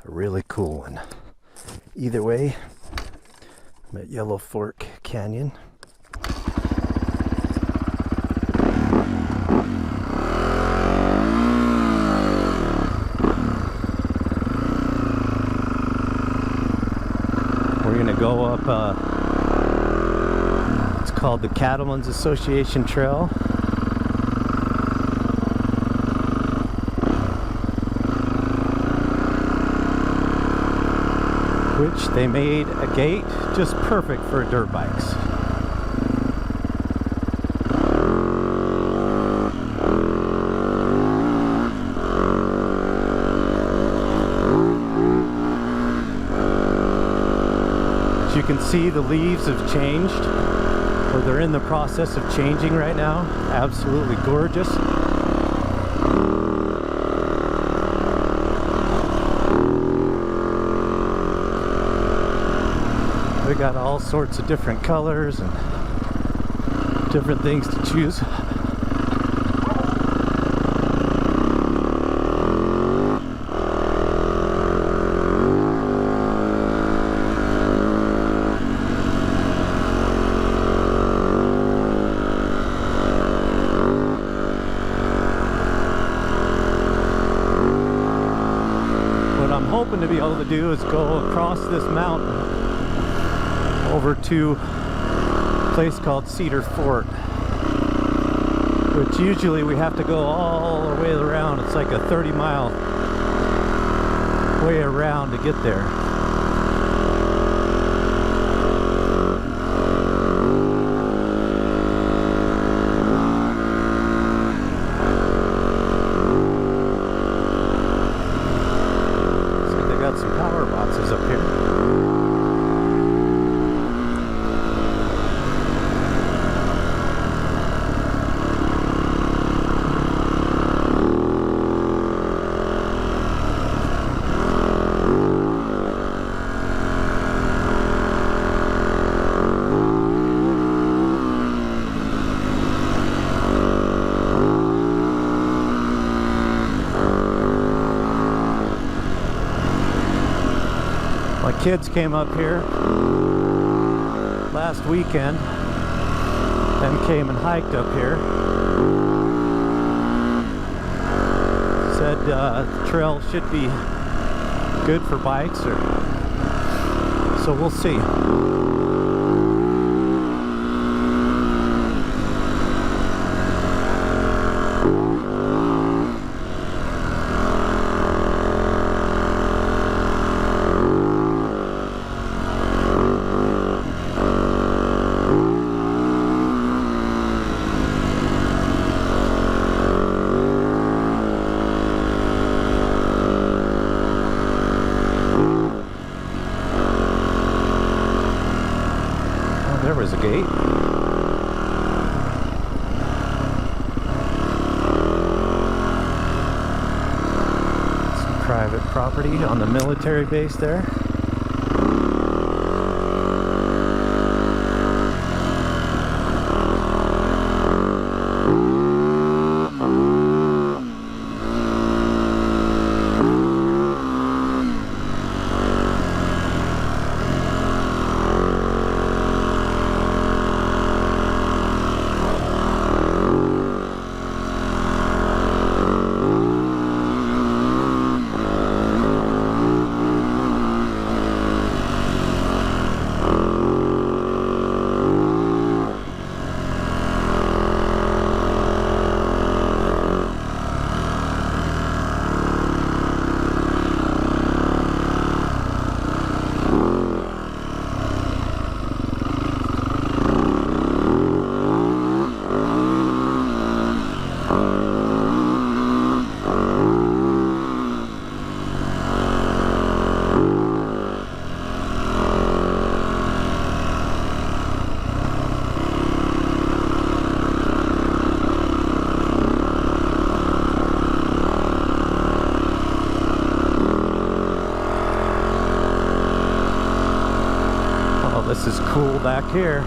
a really cool one. Either way, I'm at Yellow Fork Canyon. We're gonna go up, it's called the Cattlemen's Association Trail. Which they made a gate just perfect for dirt bikes. As you can see, the leaves have changed, or they're in the process of changing right now. Absolutely gorgeous. We got all sorts of different colors and different things to choose. What I'm hoping to be able to do is go across this mountain over to a place called Cedar Fort, which usually we have to go all the way around. It's like a 30-mile way around to get there. Looks like they got some power boxes up here. My kids came up here last weekend and came and hiked up here. Said the trail should be good for bikes, so we'll see. There was a gate. Some private property on the military base there. This is cool back here.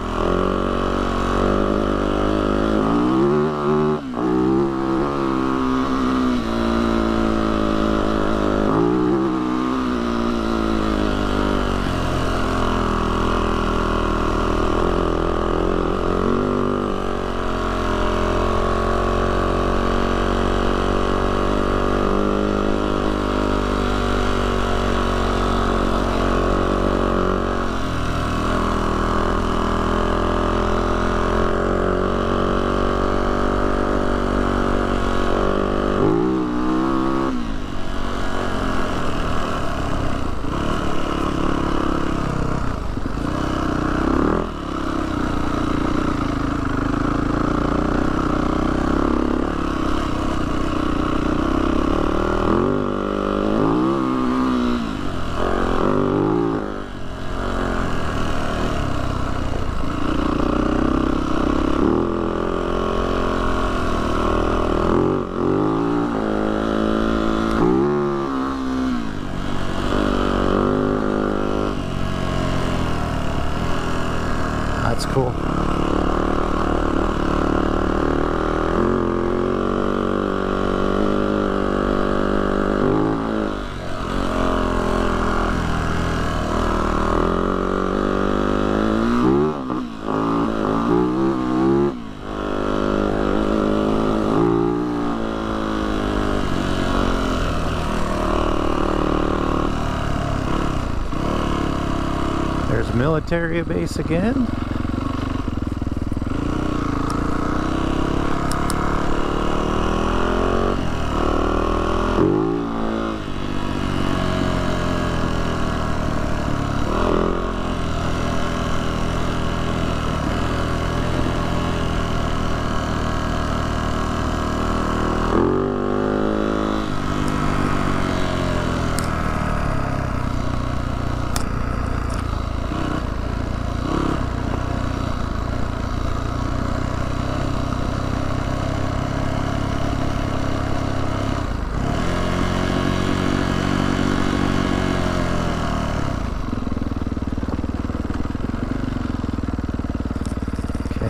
There's a military base again.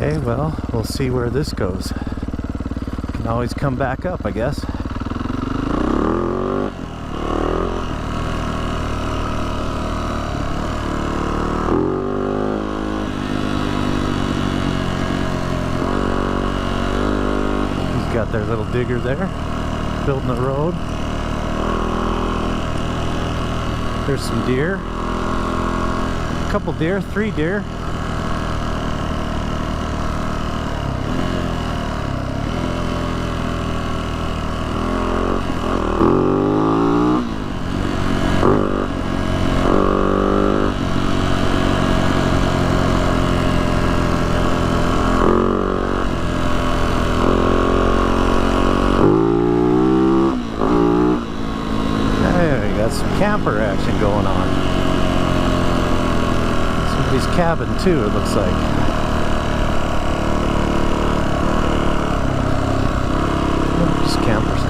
Okay, well, we'll see where this goes. Can always come back up, I guess. He's got their little digger there, building the road. There's some deer. A couple deer, 3 deer. Camper action going on. Somebody's cabin too, it looks like. Oh, just campers.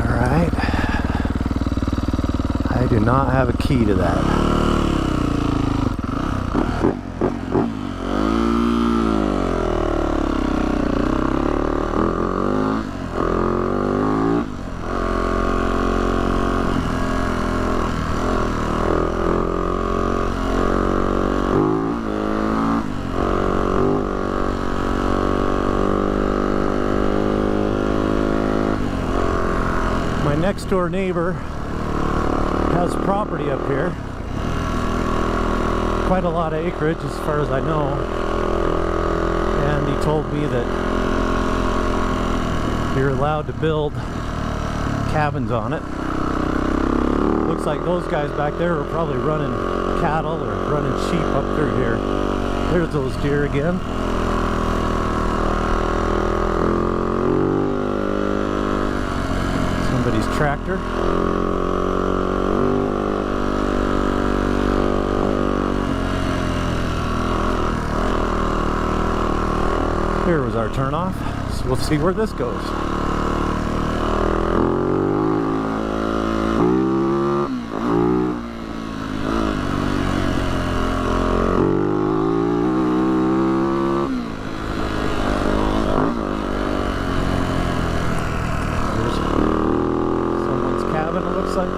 Alright. I do not have a key to that. My next door neighbor has property up here, quite a lot of acreage as far as I know, and he told me that you're allowed to build cabins on it. Looks like those guys back there are probably running cattle or running sheep up through here. There's those deer again. Somebody's tractor. Here was our turnoff, so we'll see where this goes. It looks like.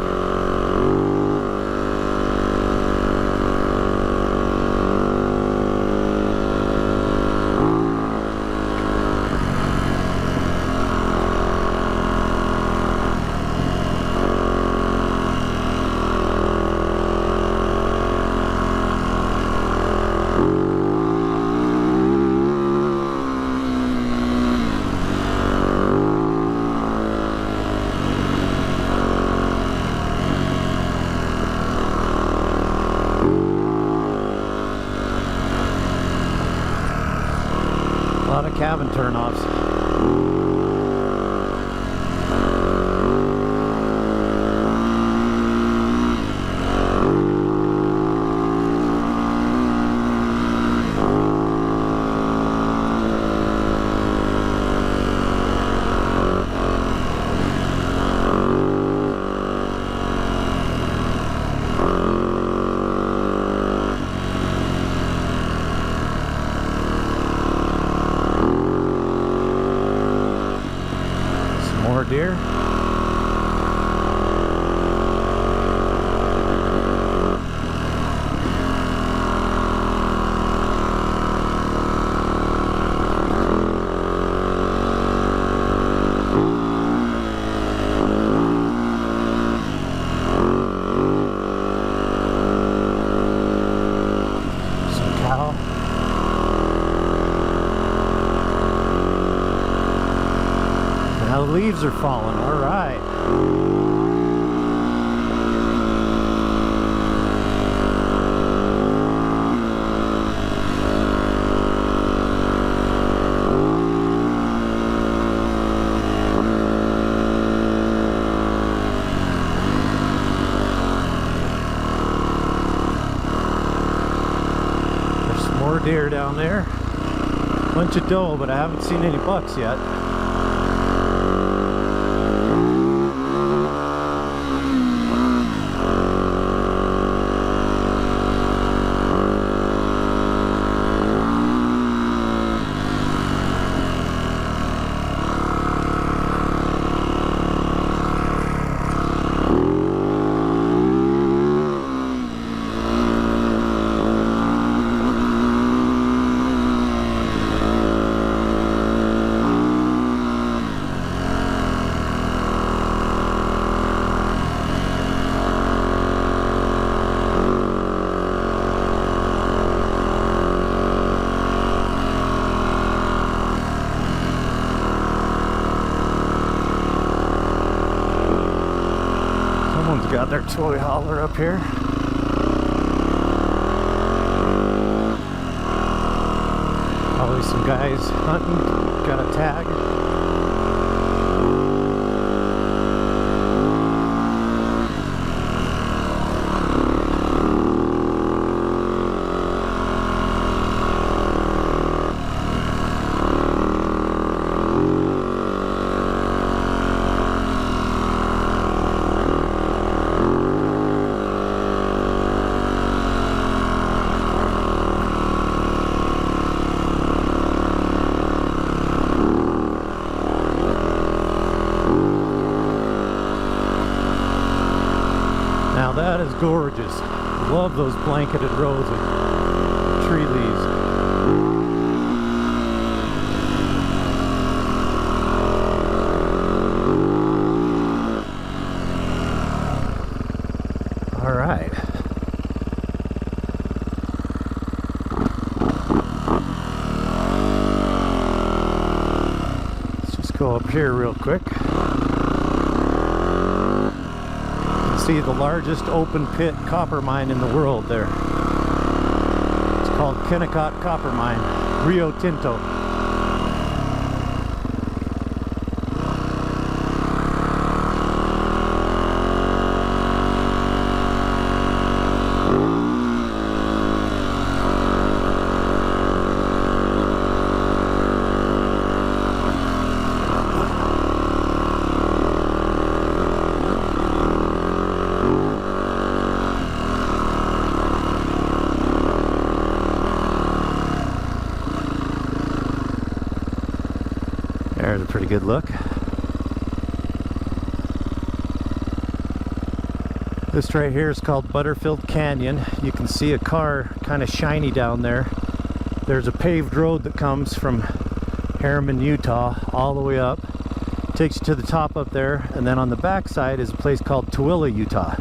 A lot of cabin turnoffs. More deer. leaves are falling. All right. There's some more deer down there. Bunch of doe, but I haven't seen any bucks yet. Got their toy hauler up here. Probably some guys hunting, got a tag. Now that is gorgeous. Love those blanketed rows of tree leaves. All right. Let's just go up here real quick. See the largest open pit copper mine in the world there. It's called Kennecott Copper Mine, Rio Tinto. There's a pretty good look. This right here is called Butterfield Canyon. You can see a car kind of shiny down there. There's a paved road that comes from Harriman, Utah, all the way up. Takes you to the top up there, and then on the back side is a place called Tooele, Utah.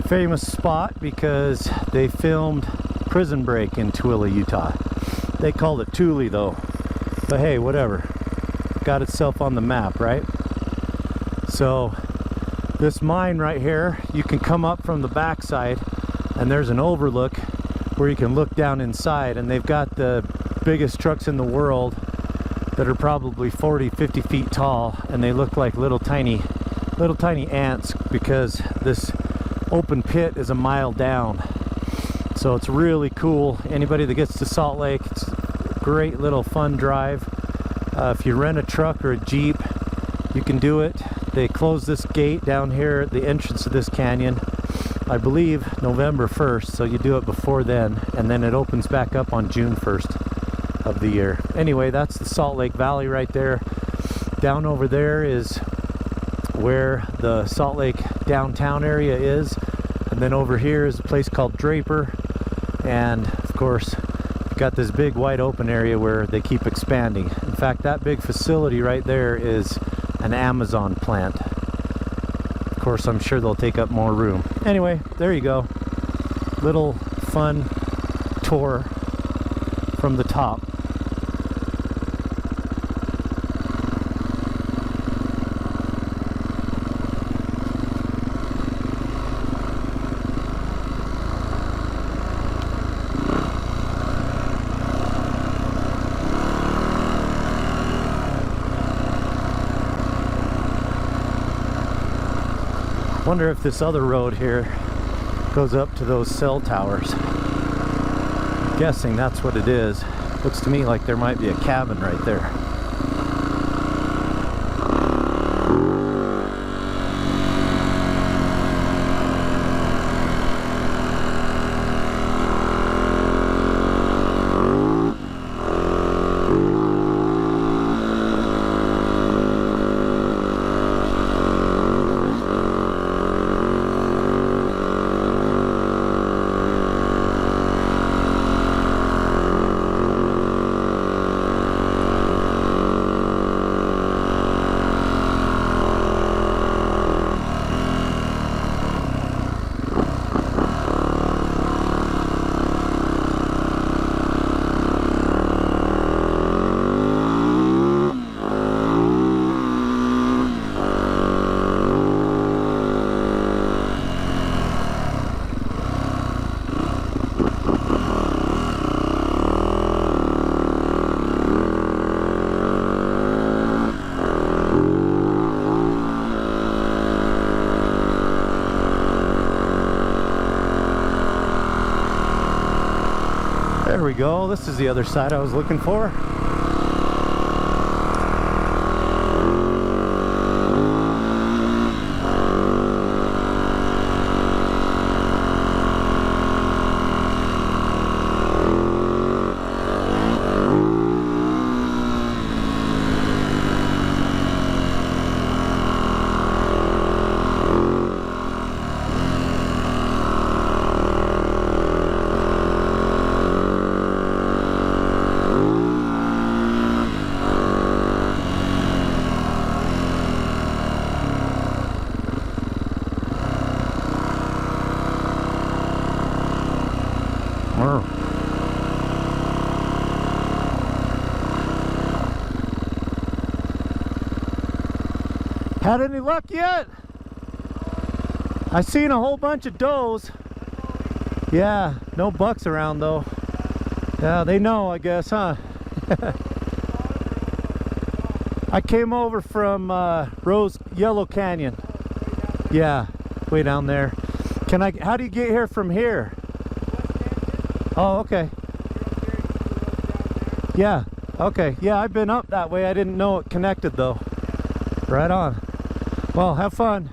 Famous spot because they filmed Prison Break in Tooele, Utah. They called it Thule though, but hey, whatever. Got itself on the map, right? So this mine right here, you can come up from the backside and there's an overlook where you can look down inside, and they've got the biggest trucks in the world that are probably 40-50 feet tall, and they look like little tiny ants because this open pit is a mile down. So it's really cool. Anybody that gets to Salt Lake, it's a great little fun drive. If you rent a truck or a Jeep, you can do it. They close this gate down here at the entrance of this canyon, I believe November 1st, so you do it before then, and then it opens back up on June 1st of the year. Anyway, that's the Salt Lake Valley right there. Down over there is where the Salt Lake downtown area is, and then over here is a place called Draper, and of course you've got this big wide open area where they keep expanding. In fact, that big facility right there is an Amazon plant. Of course, I'm sure they'll take up more room. Anyway, there you go. Little fun tour from the top. Wonder if this other road here goes up to those cell towers. I'm guessing that's what it is. Looks to me like there might be a cabin right there. There we go. This is the other side I was looking for. Had any luck yet? I seen a whole bunch of does. Yeah, no bucks around though. Yeah, they know, I guess, huh? I came over from Yellow Canyon. Yeah, way down there. How do you get here from here? Oh, okay. Yeah, okay. Yeah, I've been up that way. I didn't know it connected though. Right on. Well, have fun.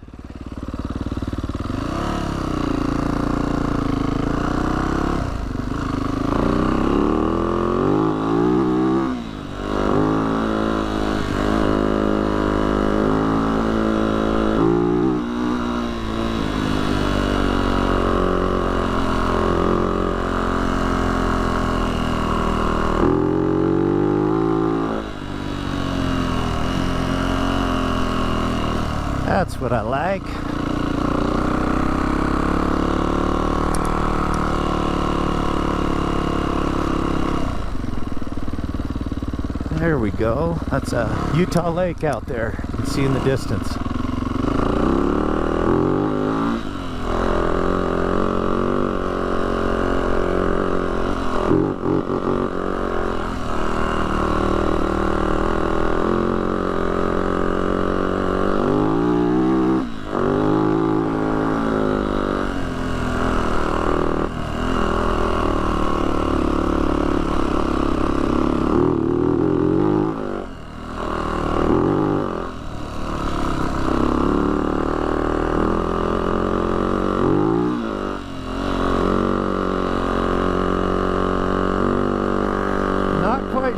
That's what I like. There we go. That's a Utah Lake out there. You can see in the distance.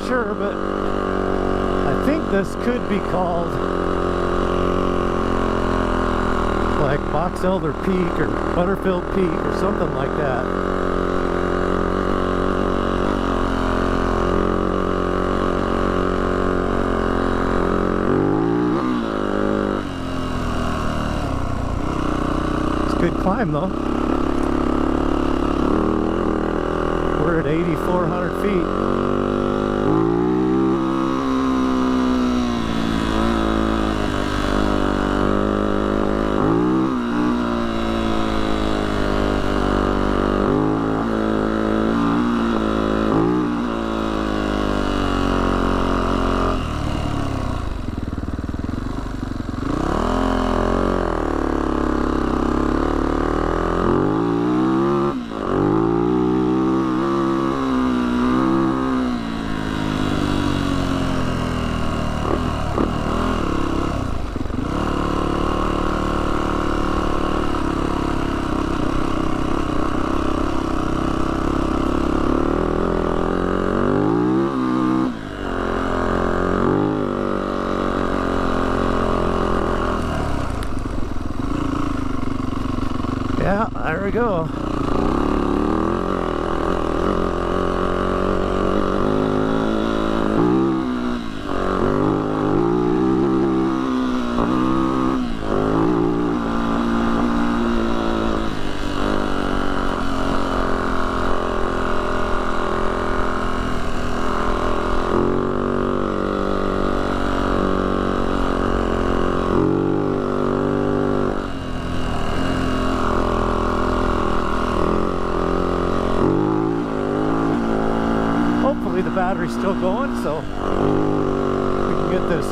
Sure, but I think this could be called like Box Elder Peak or Butterfield Peak or something like that. It's a good climb though. We're at 8,400 feet. go. The battery's still going, so we can get this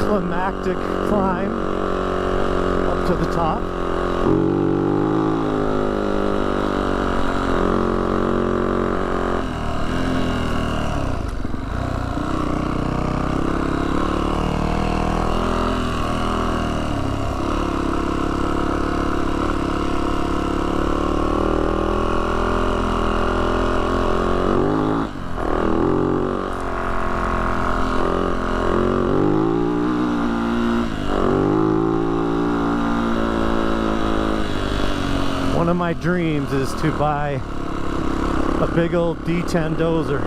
climactic climb up to the top. One of my dreams is to buy a big old D10 dozer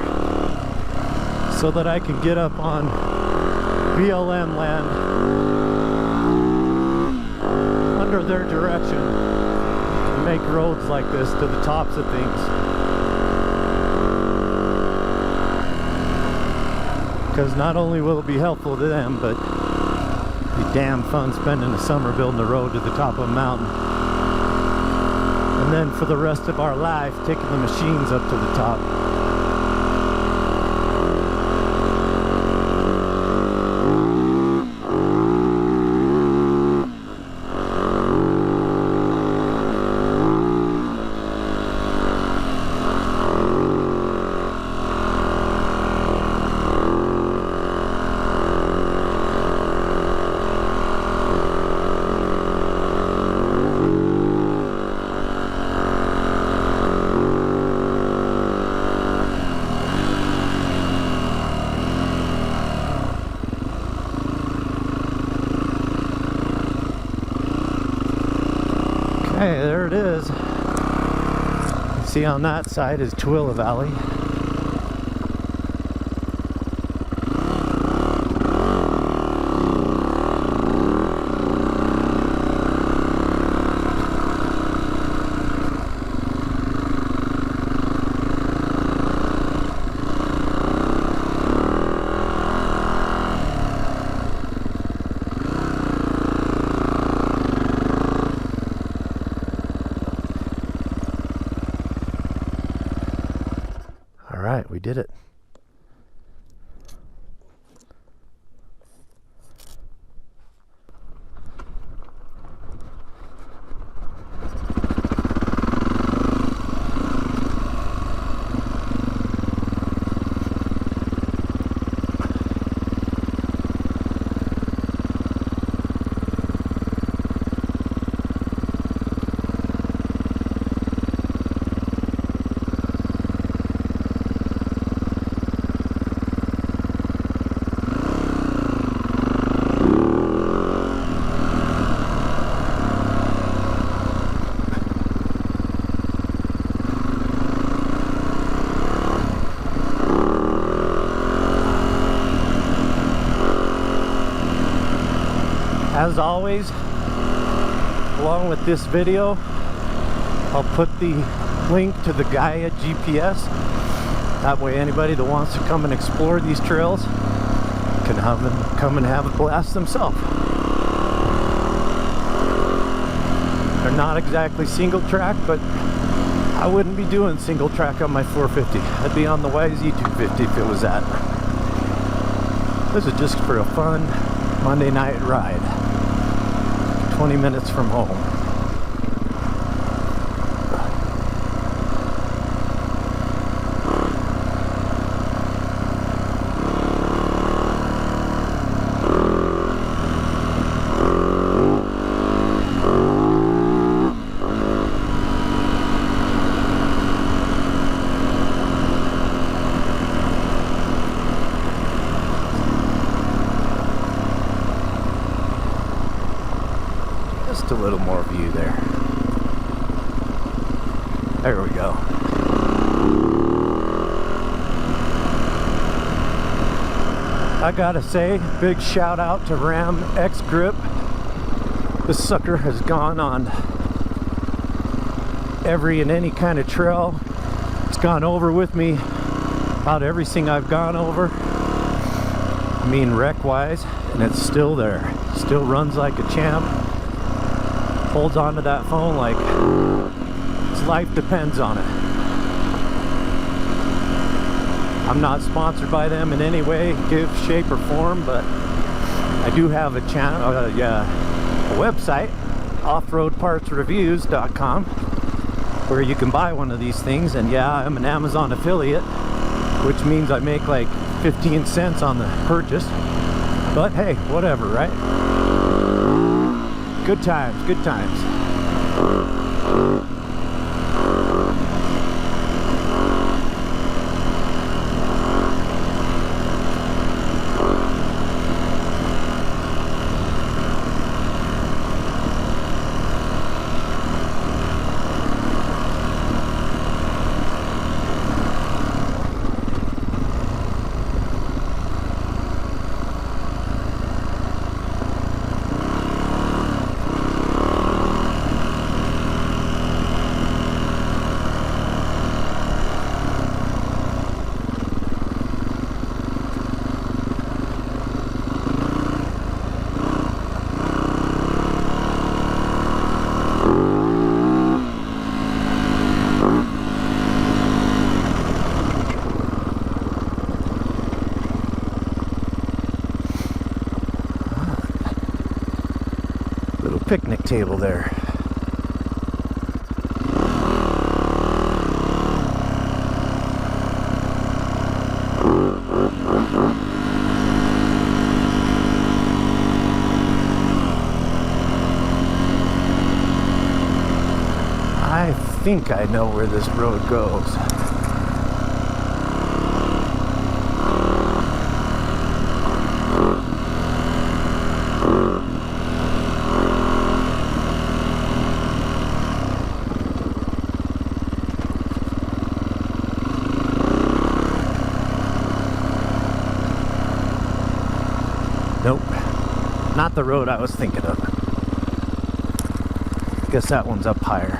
so that I can get up on BLM land under their direction and make roads like this to the tops of things. Because not only will it be helpful to them, but it'd be damn fun spending the summer building a road to the top of a mountain. And then for the rest of our life, taking the machines up to the top. Hey, there it is. You see on that side is Tooele Valley. All right, we did it. As always, along with this video, I'll put the link to the Gaia GPS. That way anybody that wants to come and explore these trails can come and have a blast themselves. They're not exactly single track, but I wouldn't be doing single track on my 450. I'd be on the YZ 250 if it was that. This is just for a fun Monday night ride. 20 minutes from home. Just a little more view there. There we go. I gotta say, big shout out to Ram X Grip. This sucker has gone on every and any kind of trail. It's gone over with me about everything I've gone over. I mean, wreck wise, and it's still there. Still runs like a champ. Holds onto that phone like its life depends on it. I'm not sponsored by them in any way, shape, or form, but I do have a channel, a website, offroadpartsreviews.com, where you can buy one of these things. And yeah, I'm an Amazon affiliate, which means I make like 15 cents on the purchase. But hey, whatever, right? Good times, good times. Picnic table there. I think I know where this road goes. Nope, not the road I was thinking of. Guess that one's up higher.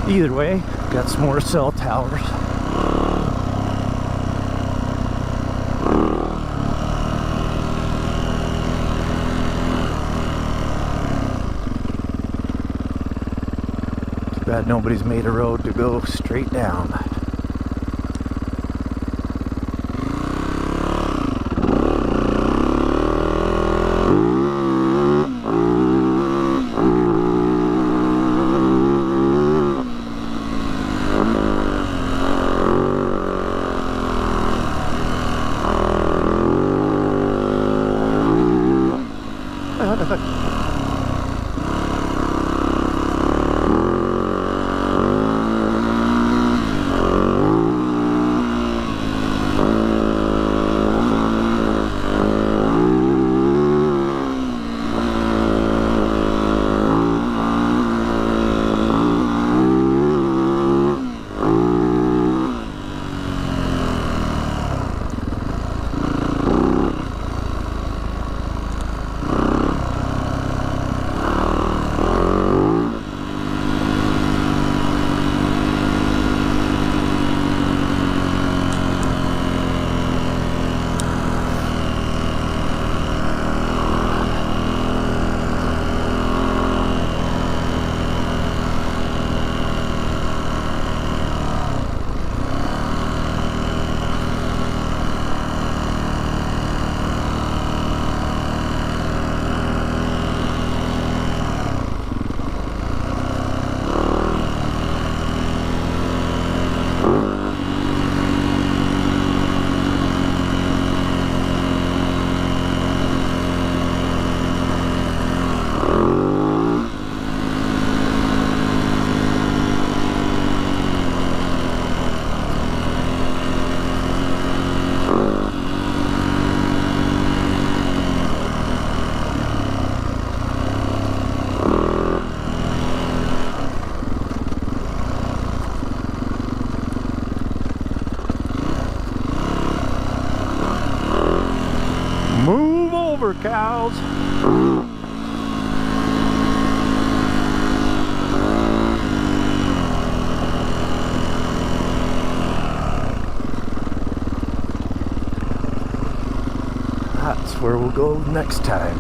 Either way, got some more cell towers. Too bad nobody's made a road to go straight down. cows. That's where we'll go next time.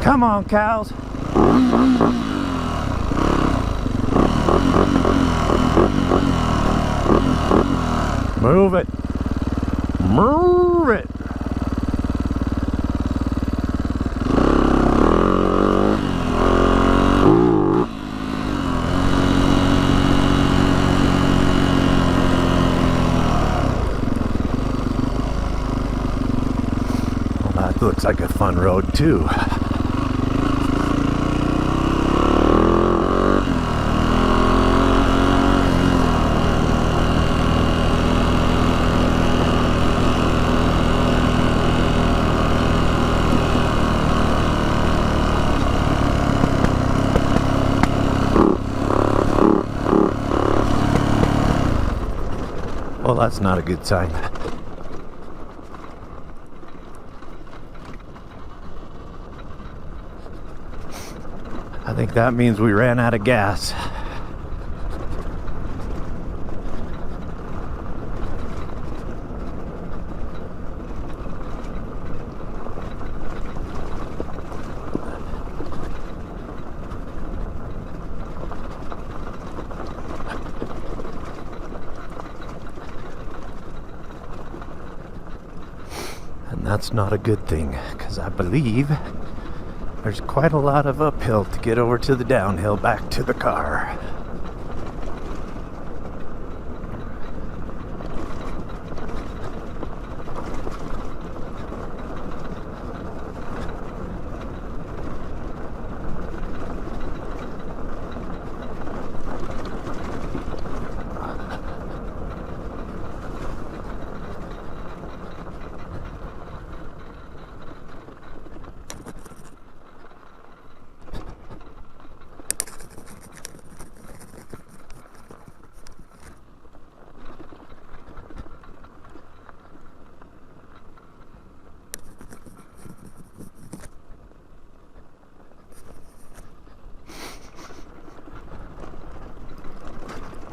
Come on, cows. Move it. Move it. Well, that looks like a fun road too. Well, that's not a good sign. I think that means we ran out of gas. And that's not a good thing, because I believe there's quite a lot of uphill to get over to the downhill back to the car.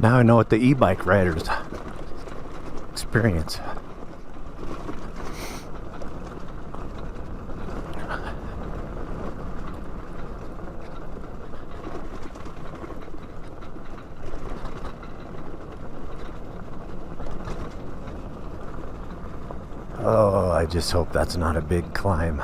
Now I know what the e-bike riders experience. Oh, I just hope that's not a big climb.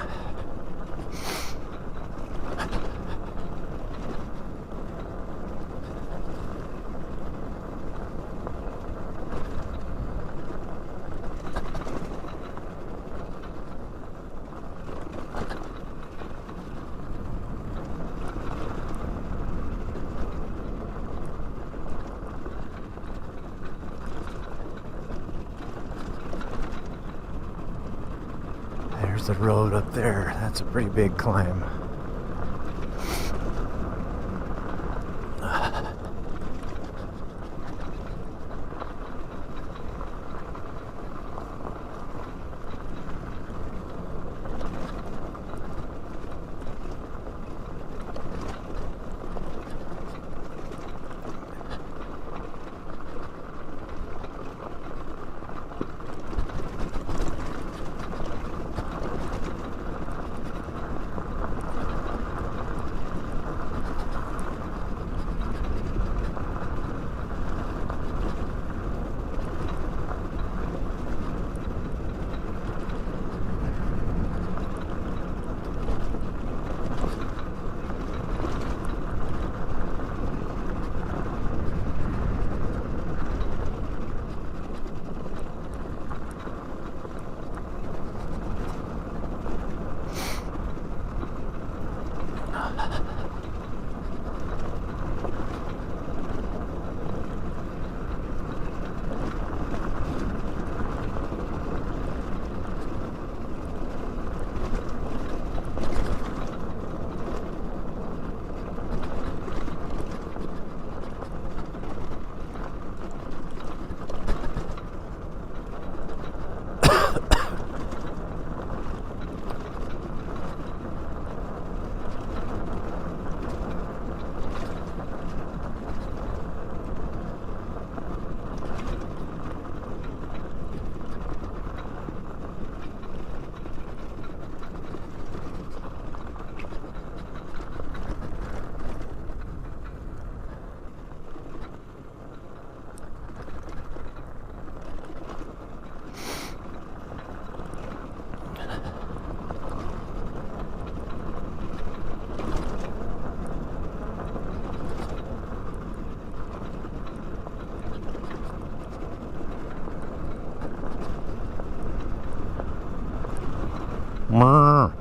There's the road up there. That's a pretty big climb. Mmm.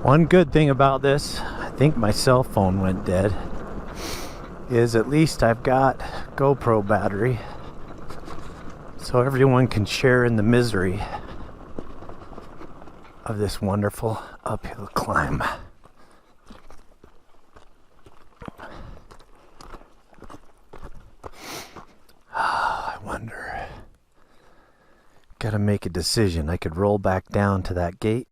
One good thing about this, I think my cell phone went dead, is at least I've got GoPro battery, so everyone can share in the misery of this wonderful uphill climb. I wonder. Gotta make a decision. I could roll back down to that gate